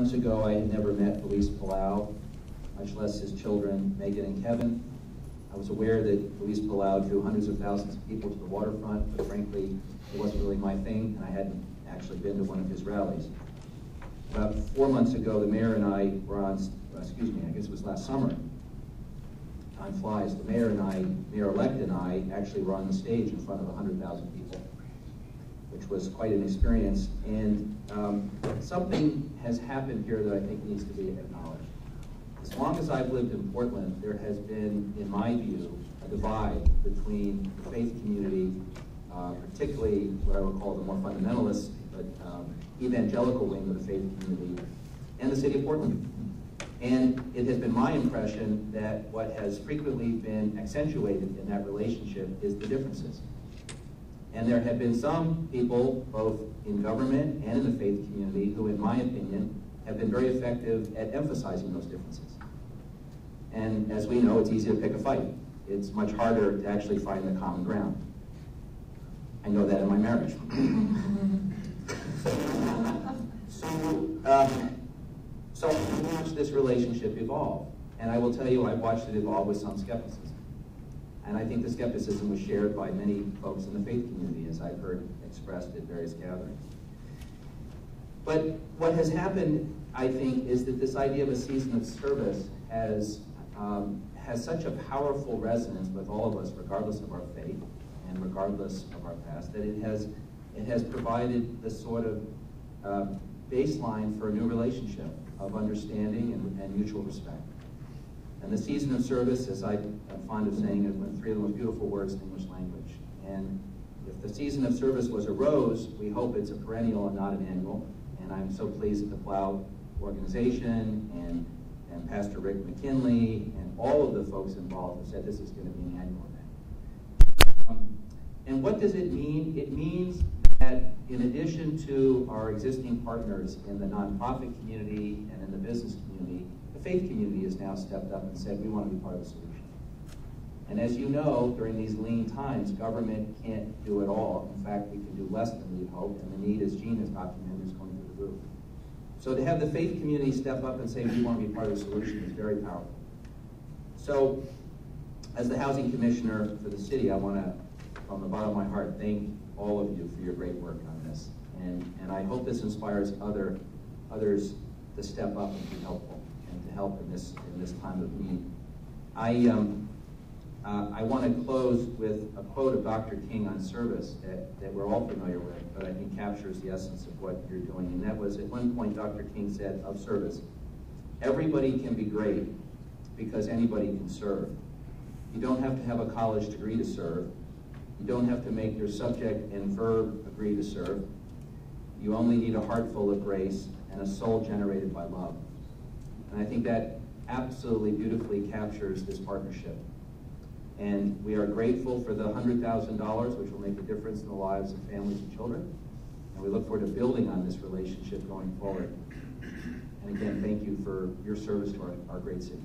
months ago, I had never met Luis Palau, much less his children, Megan and Kevin. I was aware that Luis Palau drew hundreds of thousands of people to the waterfront, but frankly, it wasn't really my thing, and I hadn't actually been to one of his rallies. About 4 months ago, the mayor and I were on, I guess it was last summer. Time flies. The mayor and I, Mayor-elect and I, actually were on the stage in front of 100,000 people, which was quite an experience. And something has happened here that I think needs to be acknowledged. As long as I've lived in Portland, there has been, in my view, a divide between the faith community, particularly what I would call the more fundamentalist, but evangelical wing of the faith community, and the city of Portland. And it has been my impression that what has frequently been accentuated in that relationship is the differences. And there have been some people, both in government and in the faith community, who, in my opinion, have been very effective at emphasizing those differences. And as we know, it's easy to pick a fight. It's much harder to actually find the common ground. I know that in my marriage. So I watched this relationship evolve. And I will tell you, I watched it evolve with some skepticism. And I think the skepticism was shared by many folks in the faith community, as I've heard expressed at various gatherings. But what has happened, I think, is that this idea of a season of service has such a powerful resonance with all of us, regardless of our faith and regardless of our past, that it has provided the sort of baseline for a new relationship of understanding and mutual respect. And the season of service, as I'm fond of saying, is one of three of the most beautiful words in English language. And if the season of service was a rose, we hope it's a perennial and not an annual. And I'm so pleased that the Palau organization and Pastor Rick McKinley and all of the folks involved have said this is going to be an annual event. And what does it mean? It means that in addition to our existing partners in the nonprofit community and in the business community, the faith community has now stepped up and said, we want to be part of the solution. And as you know, during these lean times, government can't do it all. In fact, we can do less than we'd hoped, and the need, as Gene has documented, is going through the roof. So to have the faith community step up and say, we want to be part of the solution is very powerful. So, as the housing commissioner for the city, I want to, from the bottom of my heart, thank all of you for your great work on this. And I hope this inspires others to step up and be helpful and to help in this time of need. I want to close with a quote of Dr. King on service that we're all familiar with, but I think captures the essence of what you're doing. And that was, at one point, Dr. King said of service, everybody can be great because anybody can serve. You don't have to have a college degree to serve. You don't have to make your subject and verb agree to serve. You only need a heart full of grace and a soul generated by love. And I think that absolutely beautifully captures this partnership. And we are grateful for the $100,000, which will make a difference in the lives of families and children. And we look forward to building on this relationship going forward. And again, thank you for your service to our great city.